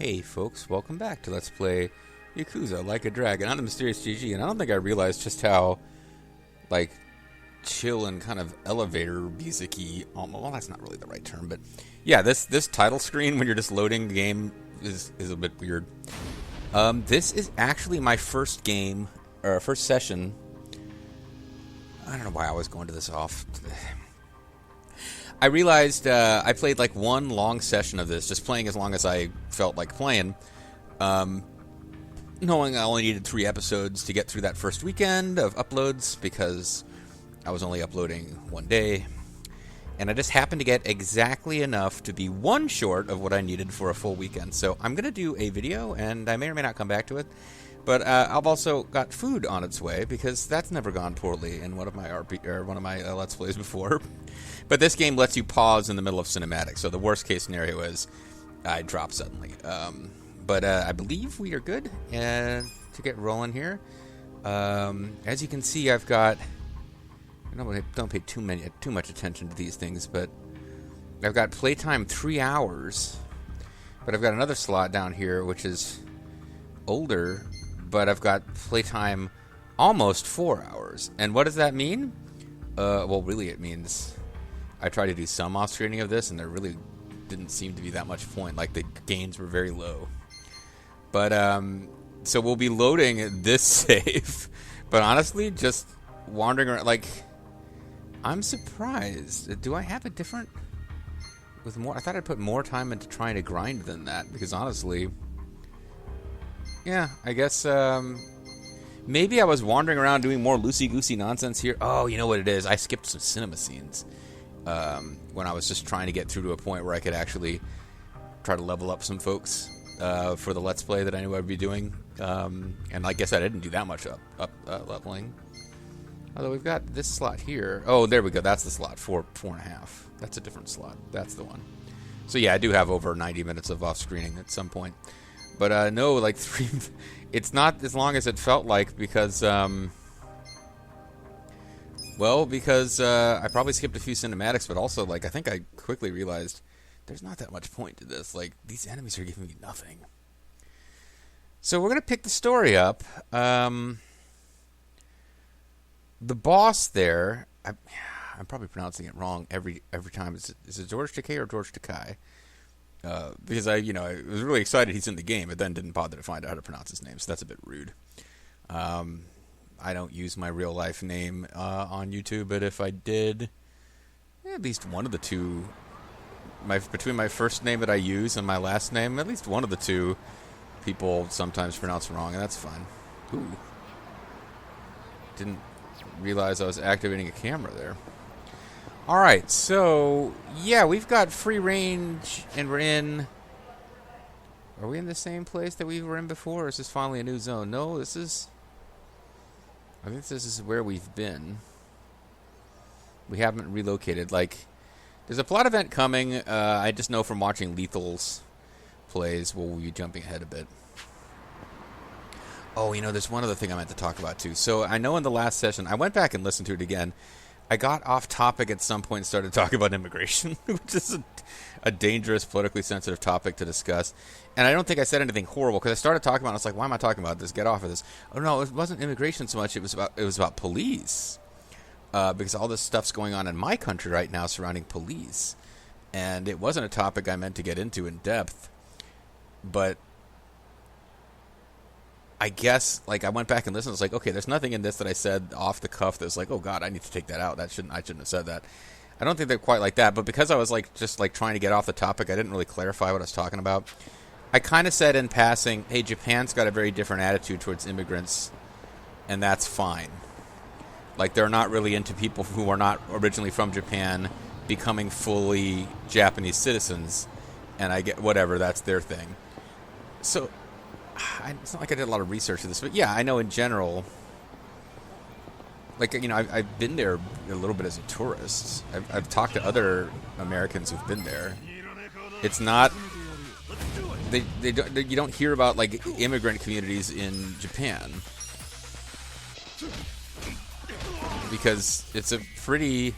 Hey folks, welcome back to Let's Play Yakuza Like a Dragon. I'm the Mysterious GG, and I don't think I realized just how, like, chill and kind of elevator music-y, well, that's not really the right term, but yeah, this title screen when you're just loading the game is a bit weird. This is actually my first game, or first session. I don't know why I was going to this off. I realized I played like one long session of this, just playing as long as I felt like playing, knowing I only needed 3 episodes to get through that first weekend of uploads because I was only uploading one day, and I just happened to get exactly enough to be one short of what I needed for a full weekend. So I'm going to do a video, and I may or may not come back to it, but I've also got food on its way because that's never gone poorly in one of my Let's Plays before. But this game lets you pause in the middle of cinematics, so the worst case scenario is I drop suddenly. But I believe we are good to get rolling here. As you can see, I've got... I don't pay too much attention to these things, but I've got playtime 3 hours. But I've got another slot down here, which is older, but I've got playtime almost 4 hours. And what does that mean? Well, really it means I tried to do some off-screening of this, and there really didn't seem to be that much point. Like, the gains were very low. But, so we'll be loading this save. But honestly, just wandering around, like, I'm surprised. Do I have a different... with more? I thought I'd put more time into trying to grind than that, because honestly... yeah, I guess, maybe I was wandering around doing more loosey-goosey nonsense here. Oh, you know what it is? I skipped some cinema scenes. When I was just trying to get through to a point where I could actually try to level up some folks for the Let's Play that I knew I'd be doing. And I guess I didn't do that much up leveling. Although we've got this slot here. Oh, there we go. That's the slot. 4.5. That's a different slot. That's the one. So yeah, I do have over 90 minutes of off-screening at some point. But no, like 3... it's not as long as it felt like because... well, because I probably skipped a few cinematics, but also, like, I think I quickly realized there's not that much point to this. Like, these enemies are giving me nothing. So we're going to pick the story up. The boss there, I'm probably pronouncing it wrong every time. Is it George Takei or George Takai? Because I was really excited he's in the game, but then didn't bother to find out how to pronounce his name, so that's a bit rude. I don't use my real life name on YouTube, but if I did, at least one of the two, between my first name that I use and my last name, at least one of the two people sometimes pronounce wrong, and that's fine. Ooh. Didn't realize I was activating a camera there. Alright, so, yeah, we've got free range, and we're in... Are we in the same place that we were in before, or is this finally a new zone? No, this is... I think this is where we've been. We haven't relocated. Like, there's a plot event coming. I just know from watching Lethal's plays. We'll be jumping ahead a bit. Oh, there's one other thing I meant to talk about, too. So, I know in the last session, I went back and listened to it again. I got off topic at some point and started talking about immigration, which is a dangerous, politically sensitive topic to discuss. And I don't think I said anything horrible, because I started talking about it, I was like, why am I talking about this? Get off of this. Oh, no, it wasn't immigration so much, it was about police. Because all this stuff's going on in my country right now surrounding police. And it wasn't a topic I meant to get into in depth. But I guess, like, I went back and listened. I was like, okay, there's nothing in this that I said off the cuff that's like, oh god, I need to take that out. I shouldn't have said that. I don't think they're quite like that, but because I was like just like trying to get off the topic, I didn't really clarify what I was talking about. I kind of said in passing, hey, Japan's got a very different attitude towards immigrants, and that's fine. Like, they're not really into people who are not originally from Japan becoming fully Japanese citizens, and I get whatever, that's their thing. So it's not like I did a lot of research of this, but yeah, I know in general, like, I've been there a little bit as a tourist. I've talked to other Americans who've been there. It's not, you don't hear about, like, immigrant communities in Japan. Because it's a pretty,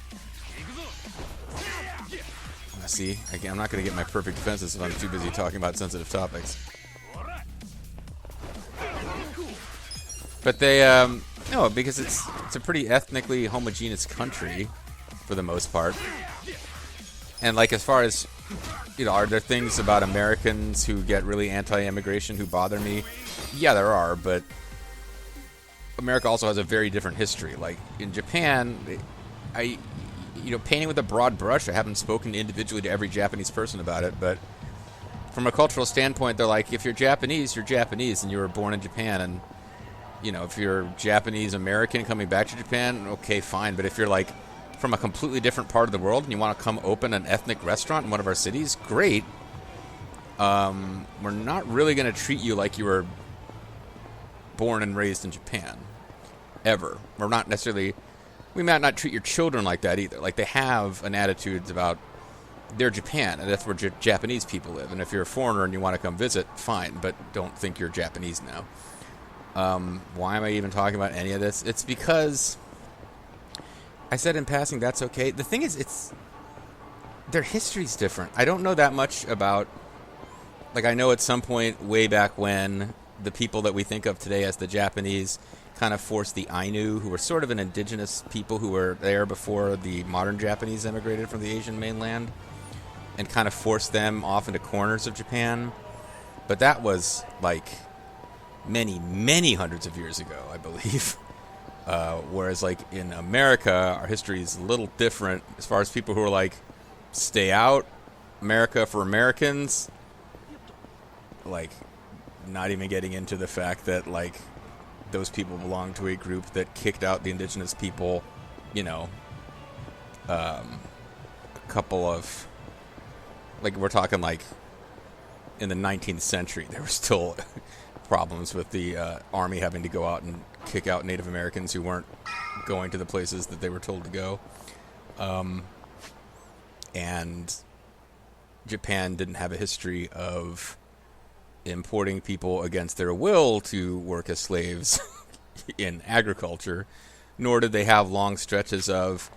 See, I'm not going to get my perfect defenses if I'm too busy talking about sensitive topics. But they, no, because it's a pretty ethnically homogeneous country, for the most part. And, like, as far as, you know, are there things about Americans who get really anti-immigration who bother me? Yeah, there are, but America also has a very different history. Like, in Japan, you know, painting with a broad brush, I haven't spoken individually to every Japanese person about it, but from a cultural standpoint, they're like, if you're Japanese, and you were born in Japan, and, you know, if you're Japanese American coming back to Japan, okay, fine, but if you're, like, from a completely different part of the world and you want to come open an ethnic restaurant in one of our cities, great. We're not really going to treat you like you were born and raised in Japan. Ever. We're not necessarily... We might not treat your children like that either. Like, they have an attitude about they're Japan, and that's where Japanese people live. And if you're a foreigner and you want to come visit, fine, but don't think you're Japanese now. Why am I even talking about any of this? It's because... I said in passing, that's okay. The thing is, their history's different. I don't know that much about, like, I know at some point way back when the people that we think of today as the Japanese kind of forced the Ainu, who were sort of an indigenous people who were there before the modern Japanese immigrated from the Asian mainland, and kind of forced them off into corners of Japan. But that was, like, many, many hundreds of years ago, I believe. Whereas, like, in America, our history is a little different as far as people who are like, stay out, America for Americans. Like, not even getting into the fact that, like, those people belong to a group that kicked out the indigenous people, you know, a couple of, like, we're talking, like, in the 19th century, there were still problems with the army having to go out and kick out Native Americans who weren't going to the places that they were told to go. And Japan didn't have a history of importing people against their will to work as slaves in agriculture, nor did they have long stretches of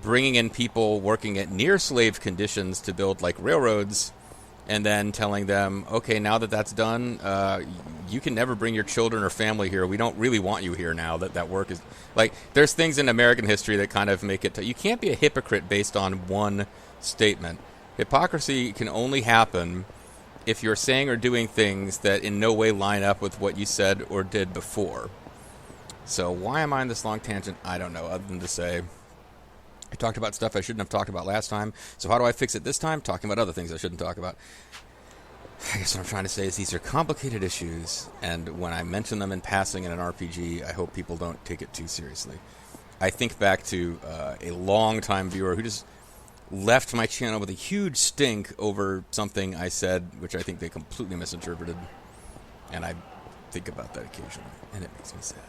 bringing in people working at near slave conditions to build, like, railroads, and then telling them, okay, now that that's done, you can never bring your children or family here. We don't really want you here now that work is... Like, there's things in American history that kind of make it... You can't be a hypocrite based on one statement. Hypocrisy can only happen if you're saying or doing things that in no way line up with what you said or did before. So why am I on this long tangent? I don't know, other than to say... I talked about stuff I shouldn't have talked about last time. So how do I fix it this time? Talking about other things I shouldn't talk about. I guess what I'm trying to say is these are complicated issues, and when I mention them in passing in an RPG, I hope people don't take it too seriously. I think back to a long-time viewer who just left my channel with a huge stink over something I said, which I think they completely misinterpreted, and I think about that occasionally, and it makes me sad.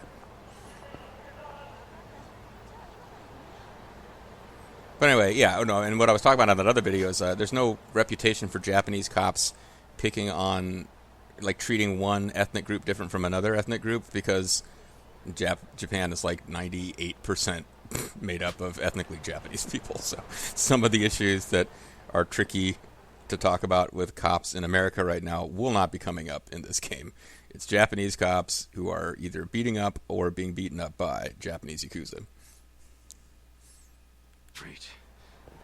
But anyway, yeah, no, and what I was talking about in that other video is there's no reputation for Japanese cops picking on, like, treating one ethnic group different from another ethnic group, because Japan is like 98% made up of ethnically Japanese people. So some of the issues that are tricky to talk about with cops in America right now will not be coming up in this game. It's Japanese cops who are either beating up or being beaten up by Japanese Yakuza. Great.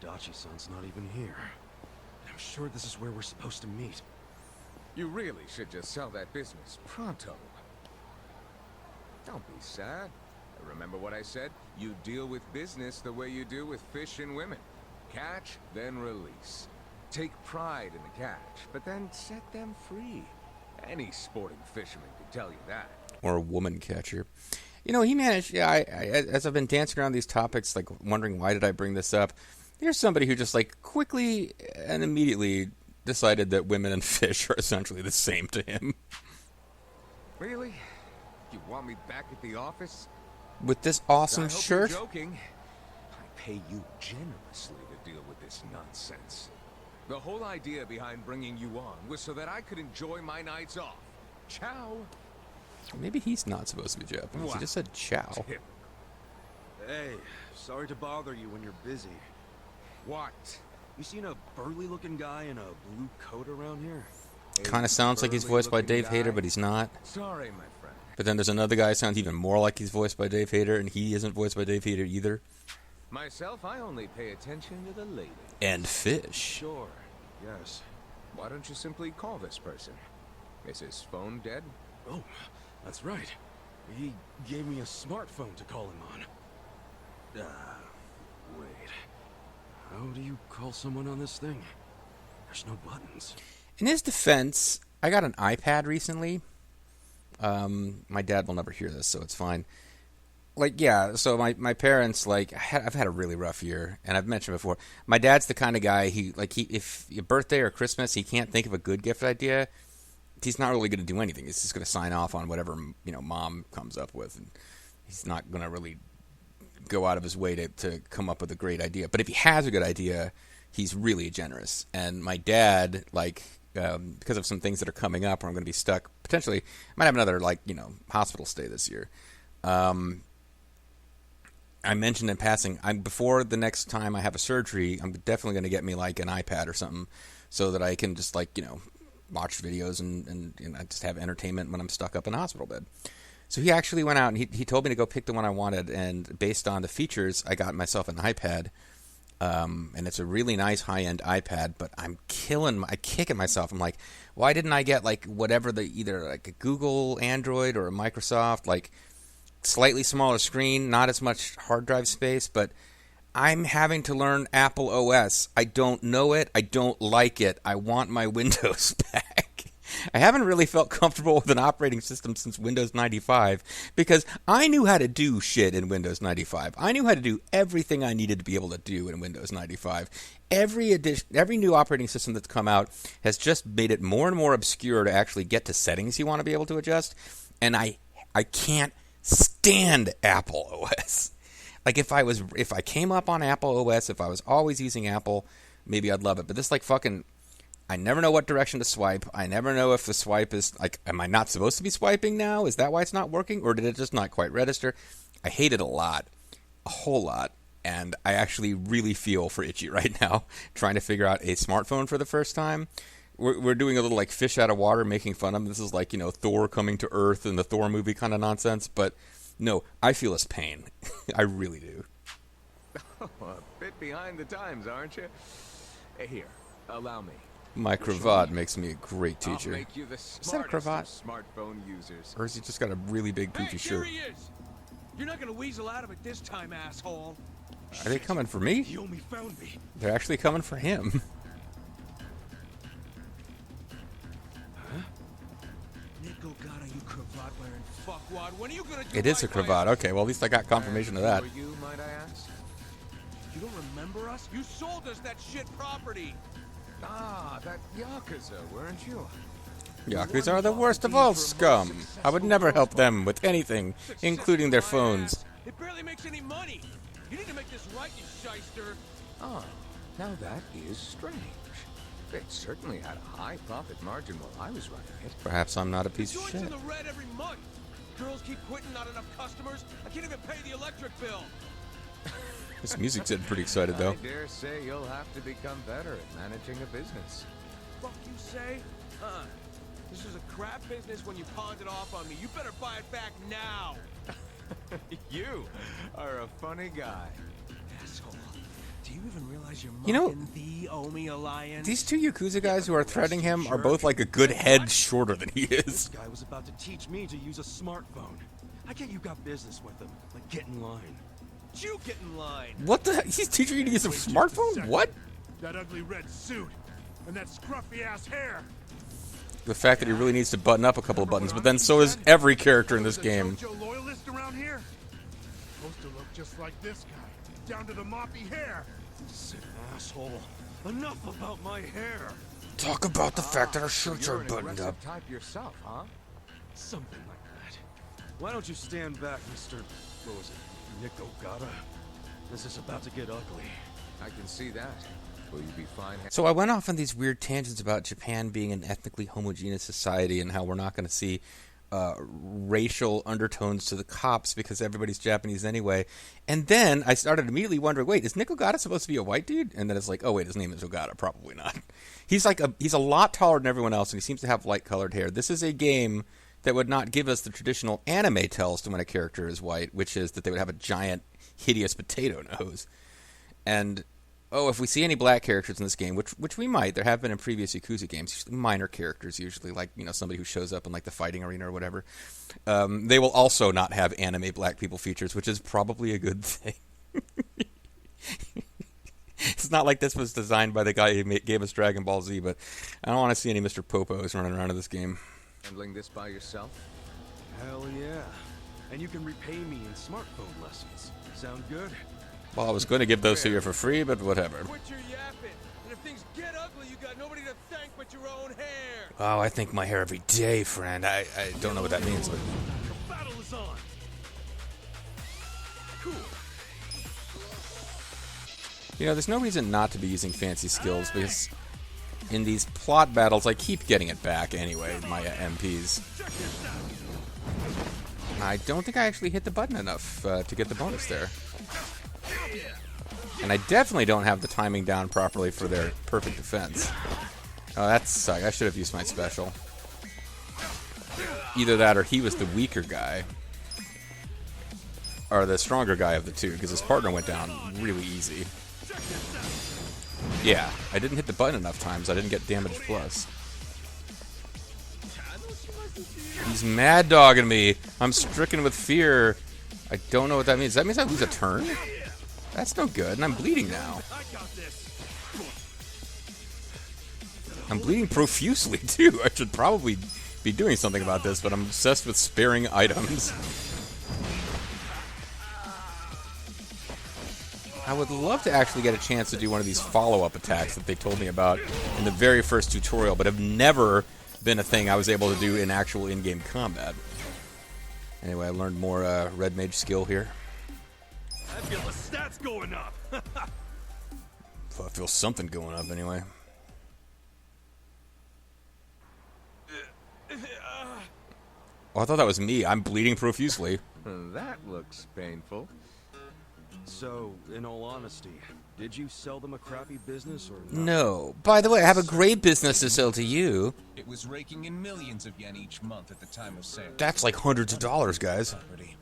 Dachi-san's not even here. I'm sure this is where we're supposed to meet. You really should just sell that business pronto. Don't be sad. Remember what I said? You deal with business the way you do with fish and women. Catch, then release. Take pride in the catch, but then set them free. Any sporting fisherman can tell you that. Or a woman catcher. You know, he managed, yeah, I as I've been dancing around these topics, like, wondering why did I bring this up, there's somebody who just, like, quickly and immediately decided that women and fish are essentially the same to him. Really? You want me back at the office? With this awesome I hope shirt? You're joking. I pay you generously to deal with this nonsense. The whole idea behind bringing you on was so that I could enjoy my nights off. Ciao. Maybe he's not supposed to be Japanese. What? He just said ciao. Hey, sorry to bother you when you're busy. What? You seen a burly-looking guy in a blue coat around here? Kind of sounds like he's voiced by Dave Hayter, but he's not. Sorry, my friend. But then there's another guy who sounds even more like he's voiced by Dave Hayter, and he isn't voiced by Dave Hayter either. Myself, I only pay attention to the lady. And Fish. Sure. Yes. Why don't you simply call this person? Is his phone dead? Oh, that's right. He gave me a smartphone to call him on. Wait. How do you call someone on this thing? There's no buttons. In his defense, I got an iPad recently. My dad will never hear this, so it's fine. Like, yeah, so my parents, like, I've had a really rough year, and I've mentioned before, my dad's the kind of guy, if your birthday or Christmas, he can't think of a good gift idea, he's not really going to do anything. He's just going to sign off on whatever, mom comes up with, and he's not going to really go out of his way to come up with a great idea. But if he has a good idea, he's really generous. And my dad, because of some things that are coming up where I'm going to be stuck, potentially, I might have another, hospital stay this year. I mentioned in passing, before the next time I have a surgery, I'm definitely going to get me, an iPad or something so that I can just, watch videos and just have entertainment when I'm stuck up in a hospital bed. So he actually went out and he told me to go pick the one I wanted, and based on the features, I got myself an iPad. And it's a really nice high-end iPad, but I'm kicking myself. I'm like, why didn't I get whatever either a Google Android or a Microsoft, slightly smaller screen, not as much hard drive space, but I'm having to learn Apple OS. I don't know it. I don't like it. I want my Windows back. I haven't really felt comfortable with an operating system since Windows 95 because I knew how to do shit in Windows 95. I knew how to do everything I needed to be able to do in Windows 95. Every new operating system that's come out has just made it more and more obscure to actually get to settings you want to be able to adjust, and I can't stand Apple OS. If I came up on Apple OS, if I was always using Apple, maybe I'd love it. But this I never know what direction to swipe. I never know if the swipe is, am I not supposed to be swiping now? Is that why it's not working? Or did it just not quite register? I hate it a whole lot. And I actually really feel for Itchy right now, trying to figure out a smartphone for the first time. We're doing a little fish out of water, making fun of him. This is Thor coming to Earth in the Thor movie kind of nonsense. But no, I feel his pain. I really do. A bit behind the times, aren't you? Here, allow me. My cravat makes me a great teacher. I'll make you the Is that a cravat? smartphone users. Or has he just got a really big poofy shirt? Here he is. You're not gonna weasel out of it this time, asshole. Are they coming for me? He only found me. They're actually coming for him. Nico gotta you cravat wearing fuckwad. When are you gonna do It is a right by cravat. us? Okay, well, at least I got confirmation of that. Who are you, might I ask? You don't remember us? You sold us that shit property. Ah, that Yakuza, weren't you? Yakuza are the worst of all scum. I would never help them with anything, including their phones. It barely makes any money. You need to make this right, you shyster. Oh, now that is strange. It certainly had a high profit margin while I was running it. Perhaps I'm not a piece of Joint's shit. in the red every month. Girls keep quitting, not enough customers. I can't even pay the electric bill. This music's getting pretty excited, though. I dare say you'll have to become better at managing a business. Fuck you say? This is a crap business when you pawned it off on me. You better buy it back now. You are a funny guy. Asshole. Do you even realize you're You know, mocking the Omi Alliance? These two Yakuza guys who are threatening him are both a good head shorter than he This is. guy was about to teach me to use a smartphone. I get you got business with him. Get in line. You get in line. What the? He's teaching you to use a smartphone? What? That ugly red suit and that scruffy ass hair. The fact that he really needs to button up a couple of buttons, but then so is every character in this game. JoJo loyalist around here? Supposed to look just like this guy, down to the moppy hair. Sick asshole. Enough about my hair. Talk about the fact that our shirts You're are an buttoned up. aggressive type yourself, huh? Something like that. Why don't you stand back, Mr. What was it? Nick Ogata? This is about to get ugly. I can see that. Will you be fine? So I went off on these weird tangents about Japan being an ethnically homogeneous society and how we're not going to see racial undertones to the cops because everybody's Japanese anyway. And then I started immediately wondering, wait, is Nick Ogata supposed to be a white dude? And then it's like, oh wait, his name is Ogata. Probably not. He's a lot taller than everyone else, and he seems to have light-colored hair. This is a game that would not give us the traditional anime tells to when a character is white, which is that they would have a giant, hideous potato nose. And if we see any black characters in this game, which we might, there have been in previous Yakuza games, usually minor characters, usually like somebody who shows up in like the fighting arena or whatever. They will also not have anime black people features, which is probably a good thing. It's not like this was designed by the guy who gave us Dragon Ball Z, but I don't want to see any Mr. Popos running around in this game. Handling this by yourself? Hell yeah. And you can repay me in smartphone lessons. Sound good? Well, I was going to give those to you for free, but whatever. Quit your yapping. And if things get ugly, you got nobody to thank but your own hair. Oh, I think my hair every day, friend. I don't know what that means, but... The battle is on. Cool. There's no reason not to be using fancy skills, because in these plot battles, I keep getting it back anyway, my MPs. I don't think I actually hit the button enough to get the bonus there. And I definitely don't have the timing down properly for their perfect defense. Oh, that sucks. I should have used my special. Either that or he was the weaker guy. Or the stronger guy of the two, because his partner went down really easy. Yeah, I didn't hit the button enough times. I didn't get damage plus. He's mad dogging me. I'm stricken with fear. I don't know what that means. That means I lose a turn? That's no good, and I'm bleeding now. I'm bleeding profusely, too. I should probably be doing something about this, but I'm obsessed with sparing items. I would love to actually get a chance to do one of these follow-up attacks that they told me about in the very first tutorial, but have never been a thing I was able to do in actual in-game combat. Anyway, I learned more Red Mage skill here. I feel the stats going up. Well, I feel something going up anyway. Oh, I thought that was me. I'm bleeding profusely. That looks painful. So, in all honesty, did you sell them a crappy business or not? No. By the way, I have a great business to sell to you. It was raking in millions of yen each month at the time of sale. That's like hundreds of dollars, guys. Property.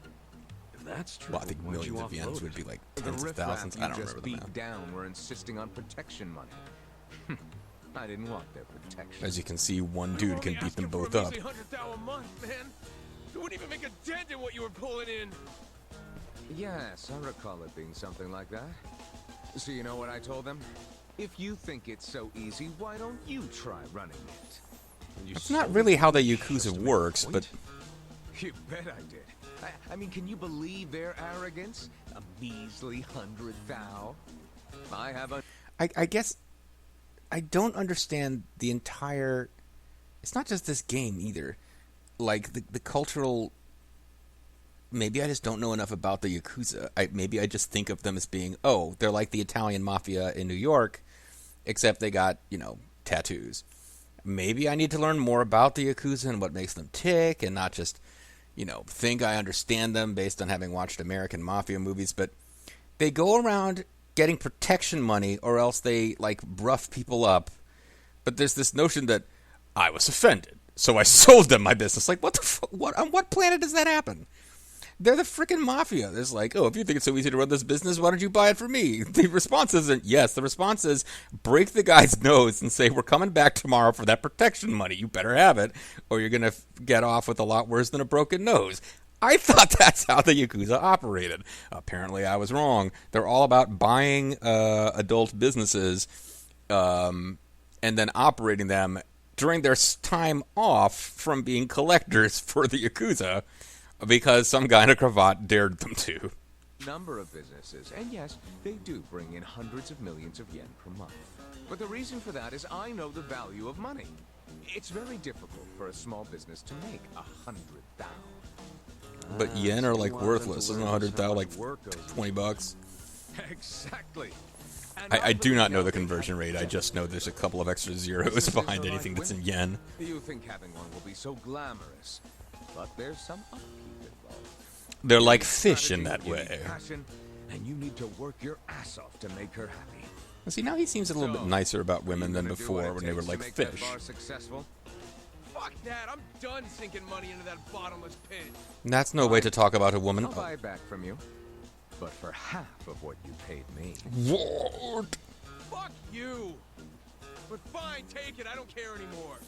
If that's true, Well, I think why'd you millions of offload yens it? would be like The tens of riffraff thousands. you I don't just remember the beat math. down were insisting on protection money. I didn't want their protection. As you can see, one dude We're can only beat them asking for both a up. measly $100,000 a month, man. It wouldn't even make a dent in what you were pulling in. Yes, I recall it being something like that. So you know what I told them? If you think it's so easy, why don't you try running it? And you It's not sold really it how the to me Yakuza just to make a works, point? but... You bet I did. I mean, can you believe their arrogance? A measly 100,000. I have a... I guess I don't understand the entire... It's not just this game either. Like, the cultural... Maybe I just don't know enough about the Yakuza. Maybe I just think of them as being, oh, they're like the Italian mafia in New York, except they got, tattoos. Maybe I need to learn more about the Yakuza and what makes them tick, and not just, think I understand them based on having watched American mafia movies. But they go around getting protection money, or else they, rough people up. But there's this notion that I was offended, so I sold them my business. Like, what the fuck? On what planet does that happen? They're the freaking mafia. It's like, oh, if you think it's so easy to run this business, why don't you buy it from me? The response isn't yes. The response is break the guy's nose and say, we're coming back tomorrow for that protection money. You better have it, or you're going to get off with a lot worse than a broken nose. I thought that's how the Yakuza operated. Apparently, I was wrong. They're all about buying adult businesses and then operating them during their time off from being collectors for the Yakuza, because some guy in a cravat dared them to. number of businesses, and yes, they do bring in hundreds of millions of yen per month. But the reason for that is I know the value of money. It's very difficult for a small business to make 100,000. But yen are like worthless. Isn't 100,000 like Work goes $20? Exactly. And I do not know the believe conversion rate. I just know there's a couple of extra zeros Businesses behind are like anything that's in women. yen. You think having one will be so glamorous. but there's some upkeep involved. They're like You need fish in strategy, that you need way. passion, and you need to work your ass off to make her happy. Well, see, now he seems a little bit nicer about women than Gonna do before what it when they were takes to like make that fish. bar successful? Fuck that! I'm done sinking money into that bottomless pit. That's no way to talk about a woman. I'll buy it back from you, but for half of what you paid me. What? Fuck you! But fine, take it. I don't care anymore.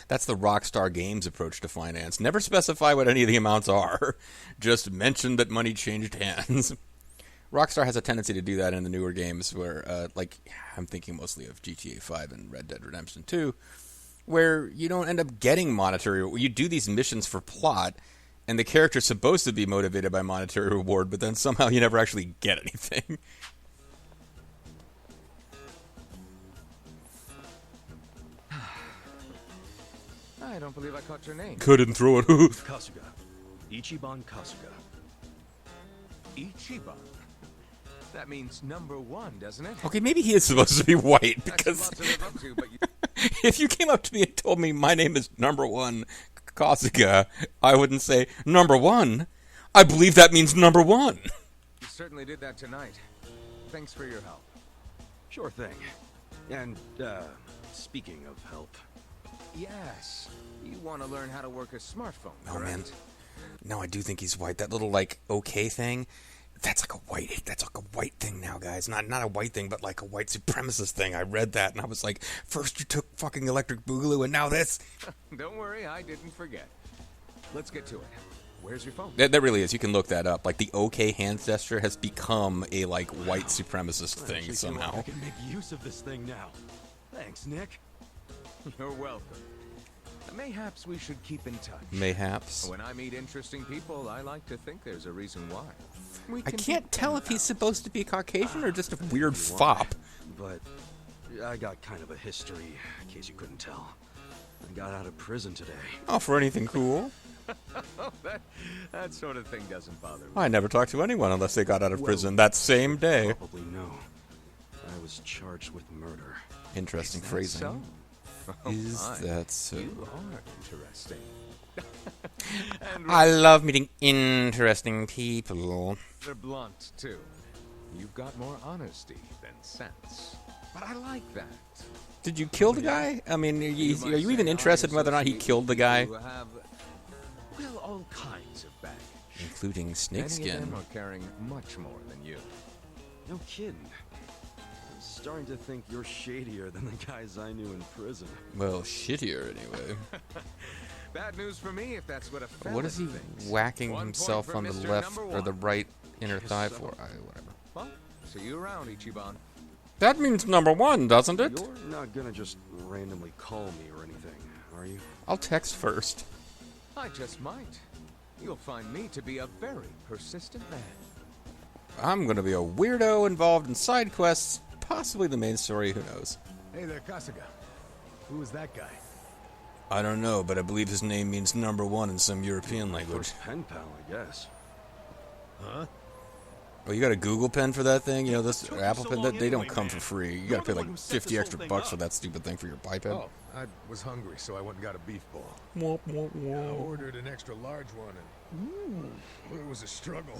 That's the Rockstar Games approach to finance. Never specify what any of the amounts are. Just mention that money changed hands. Rockstar has a tendency to do that in the newer games where, like, I'm thinking mostly of GTA 5 and Red Dead Redemption 2, where you don't end up getting monetary. You do these missions for plot, and the character's supposed to be motivated by monetary reward, but then somehow you never actually get anything. I don't believe I caught your name. Couldn't throw it. Kasuga. Ichiban Kasuga. Ichiban. That means number one, doesn't it? Okay, maybe he is supposed to be white, That's because a lot to live up to, but you... if you came up to me and told me my name is number one Kasuga, I wouldn't say, number one? I believe that means number one. You certainly did that tonight. Thanks for your help. Sure thing. And, speaking of help, Yes. You want to learn how to work a smartphone, Oh, man. correct? No, I do think he's white. That little, like, okay thing, that's like a white thing now, guys. Not a white thing, but like a white supremacist thing. I read that, and I was like, first you took fucking Electric Boogaloo, and now this. Don't worry, I didn't forget. Let's get to it. Where's your phone? That really is. You can look that up. Like, the okay hand gesture has become a, like, white supremacist I thing actually feel like somehow. I can make use of this thing now. Thanks, Nick. You're welcome. Mayhaps we should keep in touch. Mayhaps. When I meet interesting people, I like to think there's a reason why. We I can can't be tell pen if he's pals. supposed to be Caucasian or just a weird If you fop. want, But I got kind of a history, in case you couldn't tell. I got out of prison today. Oh, for anything cool? Oh, that sort of thing doesn't bother me. I never talked to anyone unless they got out of Well, prison that same day. Probably no. I was charged with murder. Interesting Is that phrasing. so? Oh, Is my. that so? You are interesting. And I love meeting interesting people. rather blunt, too. You've got more honesty than sense. But I like that. Did you kill the guy? I mean, are you might even say interested I in whether or not he associate killed the with guy? people who have, well, all kinds of baggage. Including Many of snakeskin. them are carrying much more than you. No kidding. I'm starting to think you're shadier than the guys I knew in prison. Well, shittier anyway. Bad news for me if that's what a felon What is he thinks. whacking 1 point himself for on the Mr. left Number or the One. right inner Guess thigh so. for? Whatever. Well, see you around, Ichiban. That means number one, doesn't it? You're not gonna just randomly call me or anything, are you? I'll text first. I just might. You'll find me to be a very persistent man. I'm going to be a weirdo involved in side quests, possibly the main story, who knows. Hey there, Kasuga. Who is that guy? I don't know, but I believe his name means number one in some European language. First pen pal, I guess. Huh? Oh, you got a Google pen for that thing? You know, this took you Apple so pen, long they don't anyway, come man? for free. You You're got to pay the one like who set 50 this extra whole thing bucks for up. that stupid thing for your iPad. Oh, I was hungry, so I went and got a beef bowl. Womp, womp, I womp. ordered an extra large one, and it was a struggle.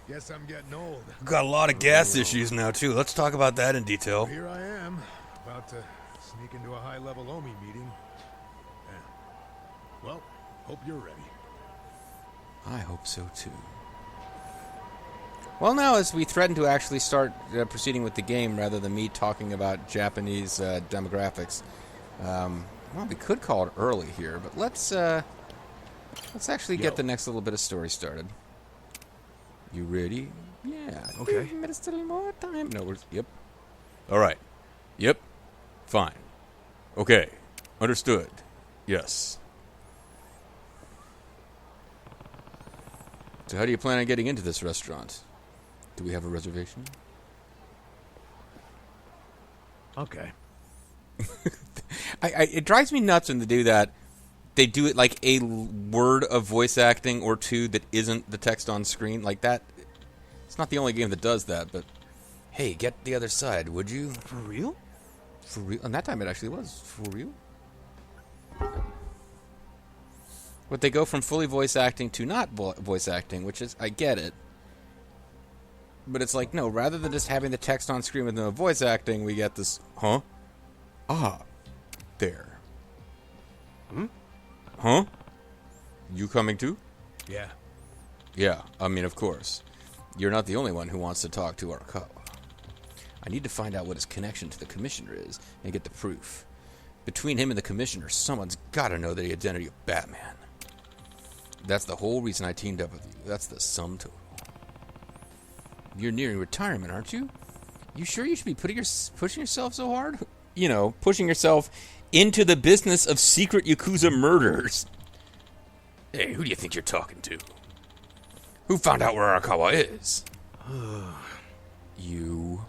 Guess I'm getting old. Got a lot of gas issues now, too. Let's talk about that in detail. Here I am, about to sneak into a high-level OMI meeting. Yeah. Well, hope you're ready. I hope so, too. Well, now, as we threaten to actually start proceeding with the game rather than me talking about Japanese demographics, well, we could call it early here, but let's actually get the next little bit of story started. You ready? Yeah. Okay. 5 minutes till more time. No, yep. All right. Yep. Fine. Okay. Understood. Yes. So how do you plan on getting into this restaurant? Do we have a reservation? Okay. It drives me nuts when they do that. They do it like a word of voice acting or two that isn't the text on screen. Like that. It's not the only game that does that, but hey, get the other side, would you? For real? For real? And that time it actually was. For real? But they go from fully voice acting to not voice acting, which is, I get it. But it's like, no, rather than just having the text on screen with no voice acting, we get this, huh? Ah, there. Huh? You coming too? Yeah. Yeah, I mean, of course. You're not the only one who wants to talk to Arakawa. I need to find out what his connection to the Commissioner is and get the proof. Between him and the Commissioner, someone's got to know the identity of Batman. That's the whole reason I teamed up with you. That's the sum total. You're nearing retirement, aren't you? You sure you should be pushing yourself so hard? You know, pushing yourself into the business of secret Yakuza murders. Hey, who do you think you're talking to? Who found out where Arakawa is? You.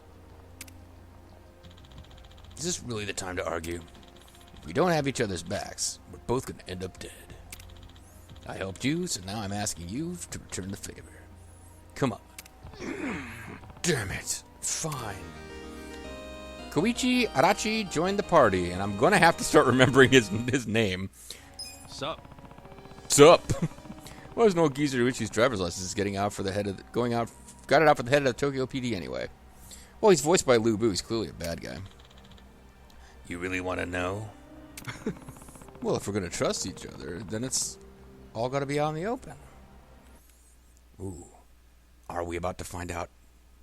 Is this really the time to argue? If we don't have each other's backs, we're both going to end up dead. I helped you, so now I'm asking you to return the favor. Come on. Damn it. Fine. Koichi Arachi joined the party, and I'm going to have to start remembering his name. Sup? Sup? Well, there's no geezer who issues driver's licenses got it out for the head of the Tokyo PD anyway. Well, he's voiced by Lou Boo. He's clearly a bad guy. You really want to know? Well, if we're going to trust each other, then it's all got to be out in the open. Ooh. Are we about to find out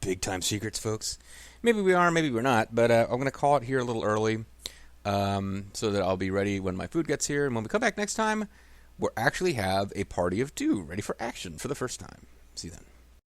big-time secrets, folks? Maybe we are, maybe we're not, but I'm going to call it here a little early so that I'll be ready when my food gets here. And when we come back next time, we'll actually have a party of two ready for action for the first time. See you then.